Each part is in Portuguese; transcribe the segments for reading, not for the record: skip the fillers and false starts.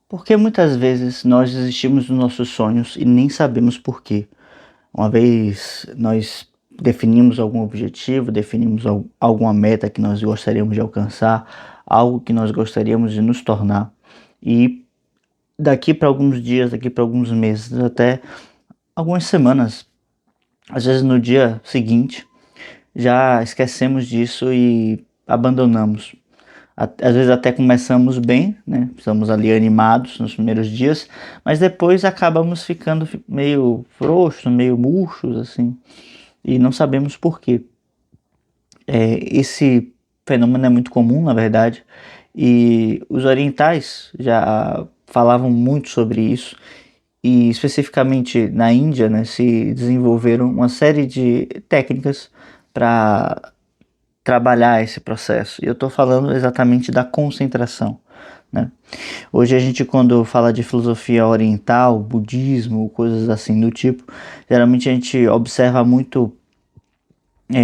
Porque muitas vezes nós desistimos dos nossos sonhos e nem sabemos por quê. Uma vez nós definimos algum objetivo, definimos alguma meta que nós gostaríamos de alcançar, algo que nós gostaríamos de nos tornar, e daqui para alguns dias, daqui para alguns meses, até algumas semanas, às vezes no dia seguinte, já esquecemos disso e abandonamos. Às vezes até começamos bem, né? Estamos ali animados nos primeiros dias, mas depois acabamos ficando meio frouxos, meio murchos, assim, e não sabemos por quê. Esse fenômeno é muito comum, na verdade, e os orientais já falavam muito sobre isso, e especificamente na Índia, né, se desenvolveram uma série de técnicas para trabalhar esse processo. E eu estou falando exatamente da concentração, né? Hoje a gente, quando fala de filosofia oriental, budismo, coisas assim do tipo, geralmente a gente observa muito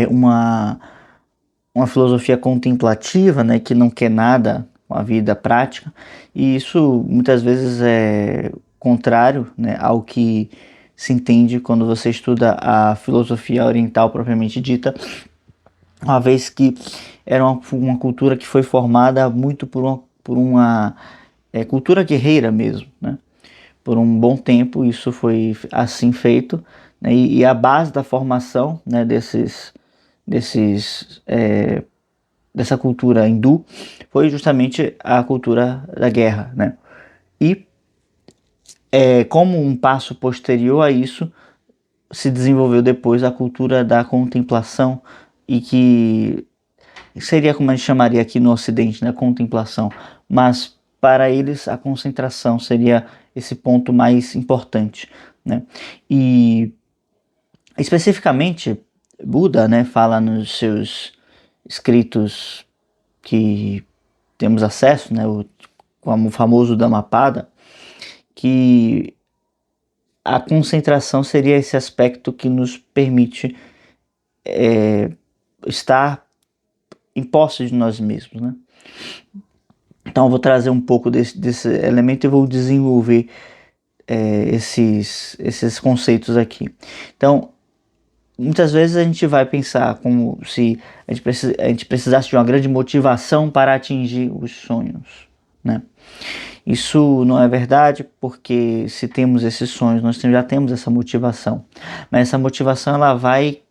uma filosofia contemplativa, né, que não quer nada com a vida prática, e isso muitas vezes é contrário, né, ao que se entende quando você estuda a filosofia oriental propriamente dita, uma vez que era uma cultura que foi formada muito por uma cultura guerreira mesmo, né? Por um bom tempo isso foi assim feito, né? E a base da formação, né, desses dessa cultura hindu foi justamente a cultura da guerra, né? E como um passo posterior a isso se desenvolveu depois a cultura da contemplação, e que seria como a gente chamaria aqui no Ocidente, né, contemplação, mas para eles a concentração seria esse ponto mais importante, né? E especificamente Buda, né, fala nos seus escritos que temos acesso, né, como o famoso Dhammapada, que a concentração seria esse aspecto que nos permite estar em posse de nós mesmos, né? Então eu vou trazer um pouco desse elemento e vou desenvolver esses conceitos aqui. Então, muitas vezes a gente vai pensar como se a gente precisasse de uma grande motivação para atingir os sonhos, né? Isso não é verdade, porque se temos esses sonhos, nós já temos essa motivação. Mas essa motivação ela vai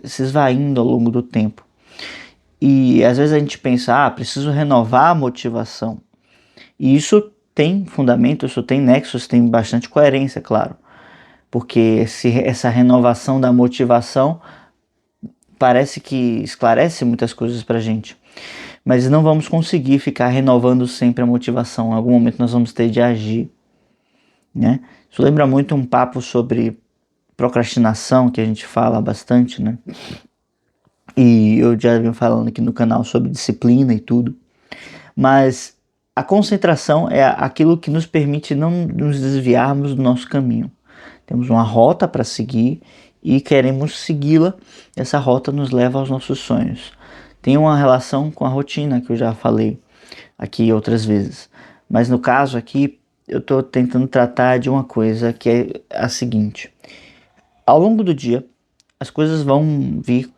se esvaindo ao longo do tempo. E às vezes a gente pensa, preciso renovar a motivação. E isso tem fundamento, isso tem nexos, tem bastante coerência, claro. Porque essa renovação da motivação parece que esclarece muitas coisas pra gente. Mas não vamos conseguir ficar renovando sempre a motivação. Em algum momento nós vamos ter de agir, né? Isso lembra muito um papo sobre procrastinação, que a gente fala bastante, né? E eu já venho falando aqui no canal sobre disciplina e tudo. Mas a concentração é aquilo que nos permite não nos desviarmos do nosso caminho. Temos uma rota para seguir e queremos segui-la. Essa rota nos leva aos nossos sonhos. Tem uma relação com a rotina que eu já falei aqui outras vezes. Mas no caso aqui, eu estou tentando tratar de uma coisa que é a seguinte. Ao longo do dia, as coisas vão vir,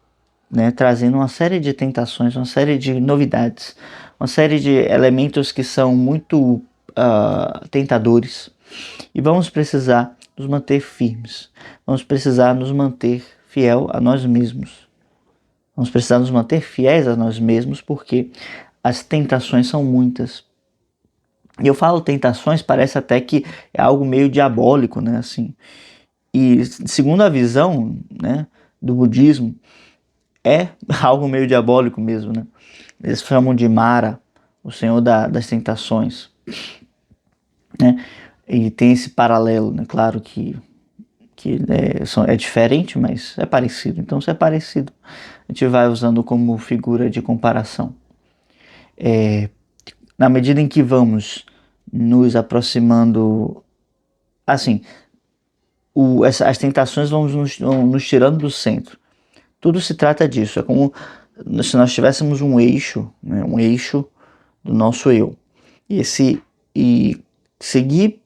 né, trazendo uma série de tentações, uma série de novidades, uma série de elementos que são muito tentadores, e vamos precisar nos manter firmes, vamos precisar nos manter fiel a nós mesmos, vamos precisar nos manter fiéis a nós mesmos, porque as tentações são muitas. E eu falo tentações, parece até que é algo meio diabólico, né, assim. E segundo a visão, né, do budismo, é algo meio diabólico mesmo, né? Eles chamam de Mara, o senhor das tentações, né? E tem esse paralelo, né? Claro que é diferente, mas é parecido. Então, se é parecido, a gente vai usando como figura de comparação. Na medida em que vamos nos aproximando, assim, as tentações vão nos tirando do centro. Tudo se trata disso, é como se nós tivéssemos um eixo, né, um eixo do nosso eu. E esse e seguir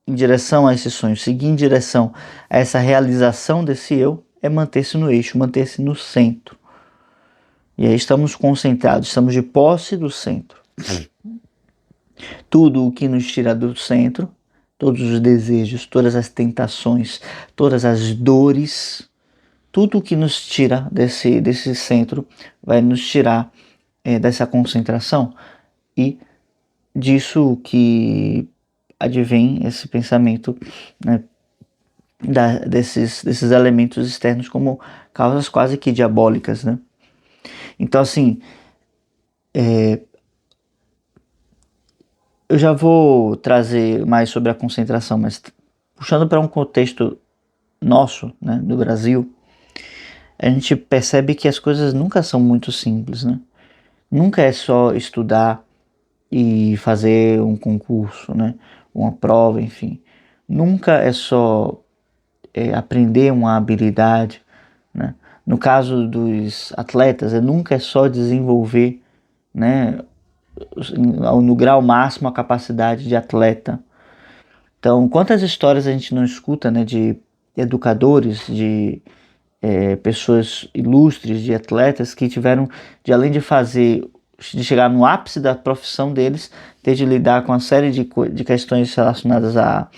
em direção a esse sonho, seguir em direção a essa realização desse eu, é manter-se no eixo, manter-se no centro. E aí estamos concentrados, estamos de posse do centro. Tudo o que nos tira do centro, todos os desejos, todas as tentações, todas as dores, tudo o que nos tira desse centro vai nos tirar dessa concentração, e disso que advém esse pensamento, né, desses elementos externos como causas quase que diabólicas, né? Então, assim, eu já vou trazer mais sobre a concentração, mas puxando para um contexto nosso, né, do Brasil, a gente percebe que as coisas nunca são muito simples, né? Nunca é só estudar e fazer um concurso, né? Uma prova, enfim. Nunca é só aprender uma habilidade, né? No caso dos atletas, nunca é só desenvolver, né, no grau máximo a capacidade de atleta. Então, quantas histórias a gente não escuta, né, de educadores, de pessoas ilustres, de atletas que tiveram, além de chegar no ápice da profissão deles, ter de lidar com uma série de questões relacionadas a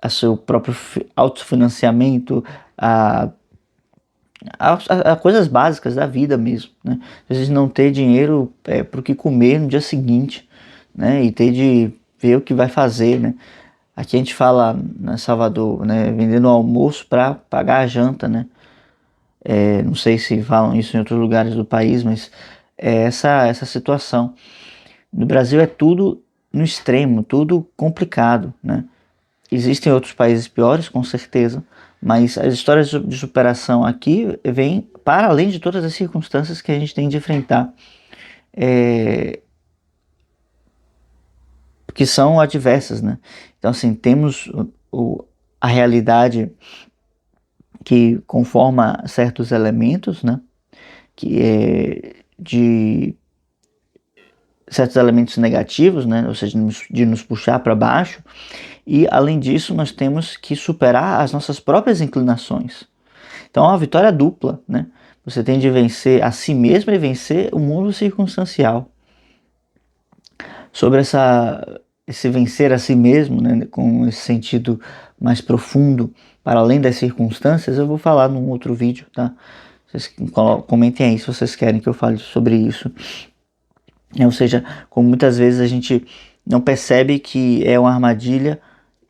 seu próprio autofinanciamento, a coisas básicas da vida mesmo, né? Às vezes não ter dinheiro para o que comer no dia seguinte, né? E ter de ver o que vai fazer, né? Aqui a gente fala, em Salvador, né, vendendo almoço para pagar a janta, né? Não sei se falam isso em outros lugares do país, mas é essa situação. No Brasil é tudo no extremo, tudo complicado, né? Existem outros países piores, com certeza, mas as histórias de superação aqui vêm para além de todas as circunstâncias que a gente tem de enfrentar, que são adversas, né? Então, assim, temos a realidade que conforma certos elementos, né? Que é de certos elementos negativos, né? Ou seja, de nos puxar para baixo. E, além disso, nós temos que superar as nossas próprias inclinações. Então, é uma vitória dupla, né? Você tem de vencer a si mesmo e vencer o mundo circunstancial. Sobre esse vencer a si mesmo, né, com esse sentido mais profundo, para além das circunstâncias, eu vou falar num outro vídeo, tá? Vocês comentem aí se vocês querem que eu fale sobre isso. Ou seja, como muitas vezes a gente não percebe que é uma armadilha,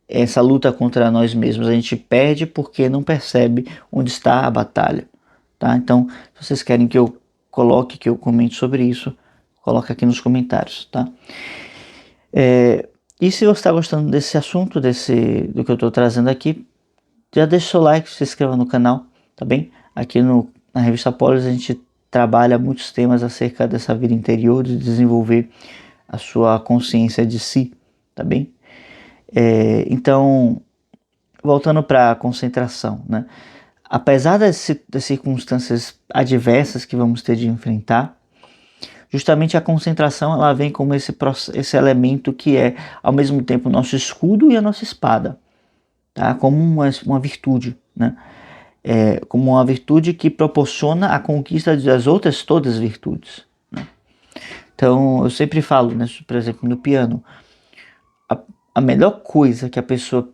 essa luta contra nós mesmos, a gente perde porque não percebe onde está a batalha, tá? Então, se vocês querem que eu coloque, que eu comente sobre isso, coloca aqui nos comentários, tá? E se você está gostando desse assunto, do que eu estou trazendo aqui, já deixa o seu like, se inscreva no canal, tá bem? Aqui na Revista Polis a gente trabalha muitos temas acerca dessa vida interior, de desenvolver a sua consciência de si, tá bem? Então, voltando para a concentração, né? Apesar das circunstâncias adversas que vamos ter de enfrentar, justamente a concentração ela vem como esse elemento que é ao mesmo tempo o nosso escudo e a nossa espada, tá? Como uma virtude, né? Como uma virtude que proporciona a conquista das outras todas as virtudes, né? Então eu sempre falo, né, por exemplo, no piano, a melhor coisa que a pessoa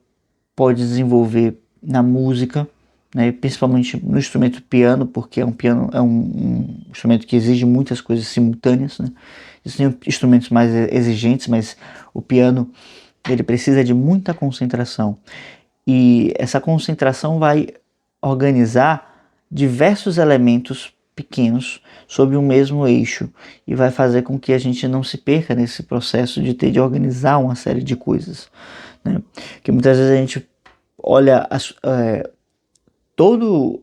pode desenvolver na música, né, principalmente no instrumento piano, porque piano é um instrumento que exige muitas coisas simultâneas, né? Existem instrumentos mais exigentes, mas o piano ele precisa de muita concentração, e essa concentração vai organizar diversos elementos pequenos sobre um mesmo eixo e vai fazer com que a gente não se perca nesse processo de ter de organizar uma série de coisas, né? Que muitas vezes a gente olha todas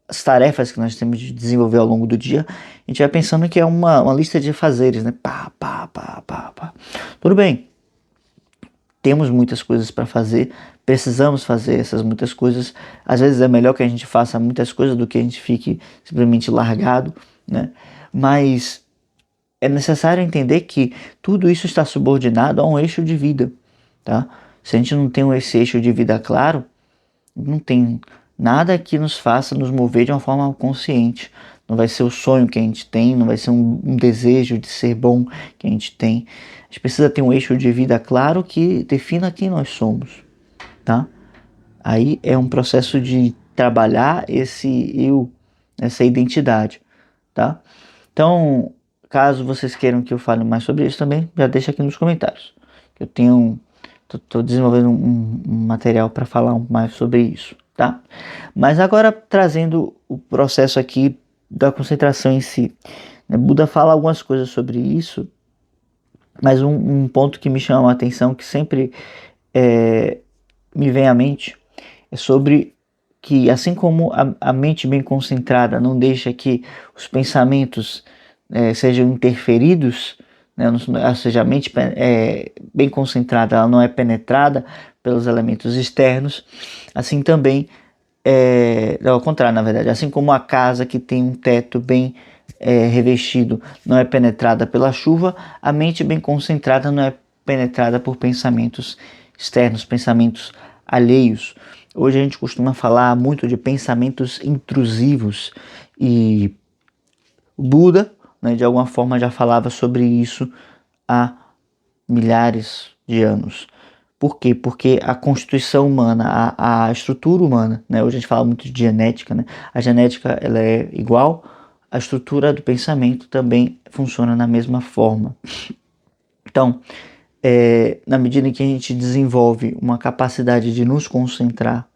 as tarefas que nós temos de desenvolver ao longo do dia, a gente vai pensando que é uma lista de fazeres, né? Pá, pá, pá, pá, pá. Tudo bem, temos muitas coisas para fazer, precisamos fazer essas muitas coisas. Às vezes é melhor que a gente faça muitas coisas do que a gente fique simplesmente largado, né? Mas é necessário entender que tudo isso está subordinado a um eixo de vida, tá? Se a gente não tem esse eixo de vida claro, não tem nada que nos faça nos mover de uma forma consciente. Não vai ser o sonho que a gente tem, não vai ser um desejo de ser bom que a gente tem. A gente precisa ter um eixo de vida claro que defina quem nós somos, tá? Aí é um processo de trabalhar esse eu, essa identidade, tá? Então, caso vocês queiram que eu fale mais sobre isso também, já deixa aqui nos comentários. Eu tô desenvolvendo um material para falar mais sobre isso, tá? Mas agora trazendo o processo aqui da concentração em si, né? Buda fala algumas coisas sobre isso, mas um ponto que me chama a atenção, que sempre me vem à mente, é sobre que, assim como a mente bem concentrada não deixa que os pensamentos sejam interferidos, né, ou seja, a mente bem concentrada ela não é penetrada pelos elementos externos, assim também, ao contrário, na verdade, assim como a casa que tem um teto bem revestido não é penetrada pela chuva, a mente bem concentrada não é penetrada por pensamentos externos, pensamentos alheios. Hoje a gente costuma falar muito de pensamentos intrusivos e o Buda, né, de alguma forma já falava sobre isso há milhares de anos. Por quê? Porque a constituição humana, a estrutura humana, né, hoje a gente fala muito de genética, né, a genética ela é igual, a estrutura do pensamento também funciona da mesma forma. Então, na medida em que a gente desenvolve uma capacidade de nos concentrar,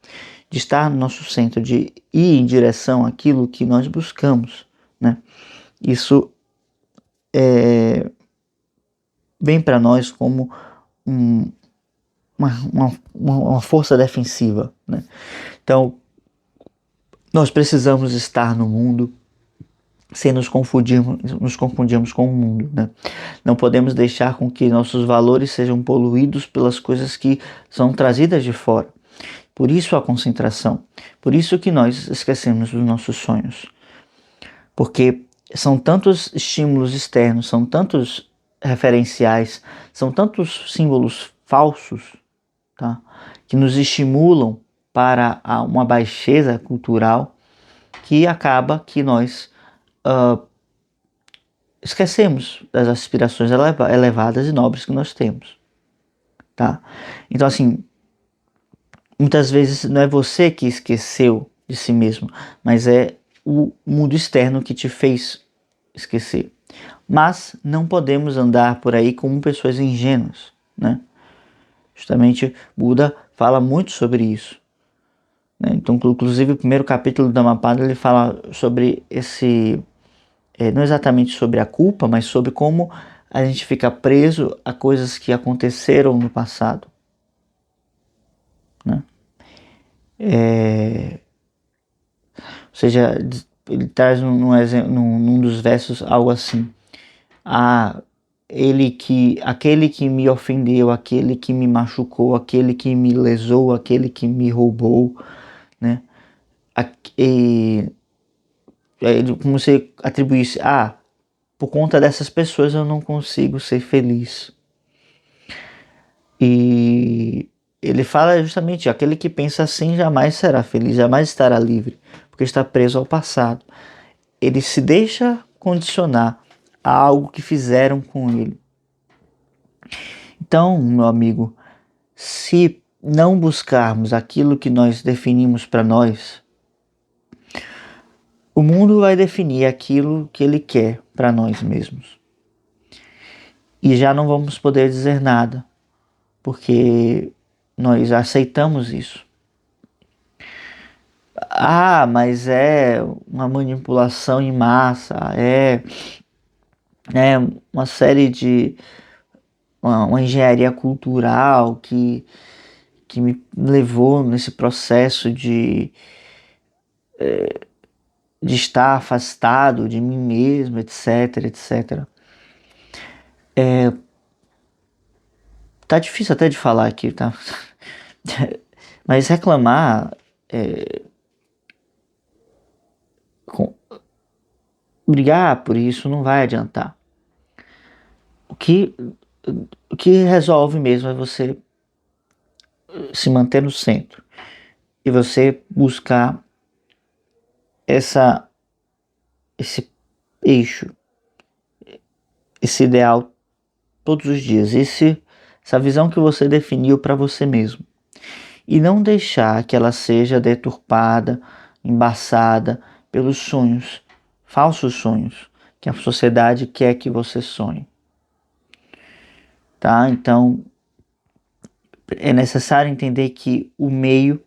de estar no nosso centro, de ir em direção àquilo que nós buscamos, né? Isso vem para nós como uma força defensiva, né? Então, nós precisamos estar no mundo sem nos confundirmos com o mundo, né? Não podemos deixar com que nossos valores sejam poluídos pelas coisas que são trazidas de fora. Por isso a concentração, por isso que nós esquecemos dos nossos sonhos. Porque são tantos estímulos externos, são tantos referenciais, são tantos símbolos falsos, tá? Que nos estimulam para uma baixeza cultural que acaba que nós esquecemos das aspirações elevadas e nobres que nós temos, tá? Então, assim, muitas vezes não é você que esqueceu de si mesmo, mas é o mundo externo que te fez esquecer. Mas não podemos andar por aí como pessoas ingênuas, né? Justamente Buda fala muito sobre isso, né? Então, inclusive, o primeiro capítulo do Dhammapada ele fala sobre não exatamente sobre a culpa, mas sobre como a gente fica preso a coisas que aconteceram no passado, né? Ou seja, ele traz num dos versos algo assim: aquele que me ofendeu, aquele que me machucou, aquele que me lesou, aquele que me roubou, né? Como se atribuísse, por conta dessas pessoas eu não consigo ser feliz. E ele fala justamente, aquele que pensa assim jamais será feliz, jamais estará livre, porque está preso ao passado. Ele se deixa condicionar a algo que fizeram com ele. Então, meu amigo, se não buscarmos aquilo que nós definimos para nós, o mundo vai definir aquilo que ele quer para nós mesmos. E já não vamos poder dizer nada, porque nós aceitamos isso. Mas é uma manipulação em massa, é uma série de uma engenharia cultural que me levou nesse processo de estar afastado de mim mesmo, etc, etc. Tá difícil até de falar aqui, tá? Mas reclamar, brigar por isso não vai adiantar. que, o que resolve mesmo é você se manter no centro e você buscar esse eixo, esse ideal todos os dias, essa visão que você definiu para você mesmo. E não deixar que ela seja deturpada, embaçada pelos sonhos, falsos sonhos, que a sociedade quer que você sonhe. Tá? Então, é necessário entender que o meio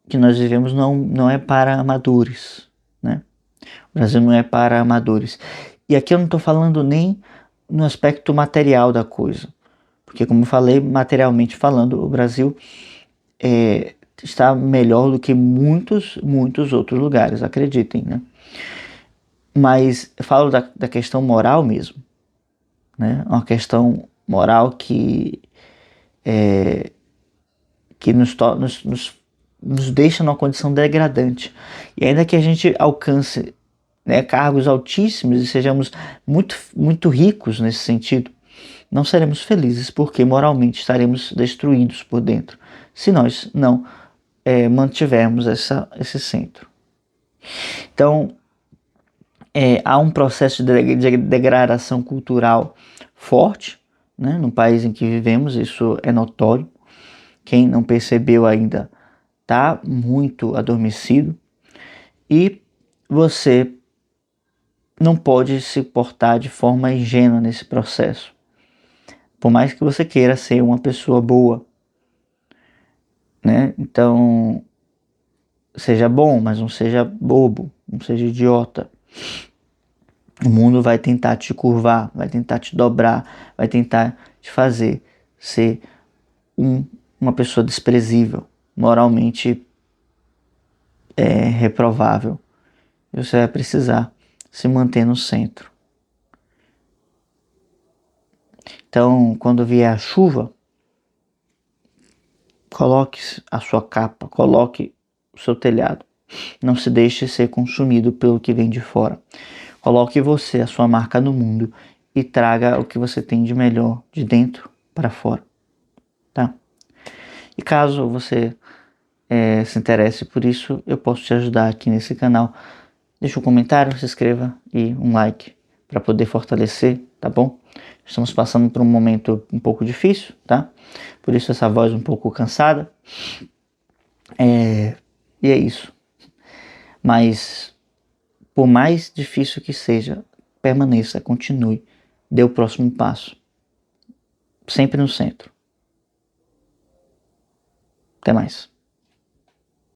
que nós vivemos não é para amadores, né? O Brasil não é para amadores. E aqui eu não estou falando nem no aspecto material da coisa, porque como eu falei, materialmente falando, o Brasil está melhor do que muitos outros lugares, acreditem, né? Mas eu falo da questão moral mesmo, né? Uma questão moral que nos deixa numa condição degradante. E ainda que a gente alcance, né, cargos altíssimos e sejamos muito ricos nesse sentido, não seremos felizes porque moralmente estaremos destruídos por dentro, se nós não mantivermos esse centro. Então, há um processo de degradação cultural forte, né, no país em que vivemos, isso é notório. Quem não percebeu ainda está muito adormecido e você não pode se portar de forma ingênua nesse processo. Por mais que você queira ser uma pessoa boa, né? Então, seja bom, mas não seja bobo, não seja idiota. O mundo vai tentar te curvar, vai tentar te dobrar, vai tentar te fazer ser uma pessoa desprezível, moralmente reprovável. E você vai precisar se manter no centro. Então, quando vier a chuva, coloque a sua capa, coloque o seu telhado. Não se deixe ser consumido pelo que vem de fora. Coloque você, a sua marca no mundo e traga o que você tem de melhor de dentro para fora, tá? E caso você se interesse por isso, eu posso te ajudar aqui nesse canal. Deixa um comentário, se inscreva e um like para poder fortalecer, tá bom? Estamos passando por um momento um pouco difícil, tá? Por isso essa voz um pouco cansada. E é isso. Mas por mais difícil que seja, permaneça, continue, dê o próximo passo. Sempre no centro. Até mais.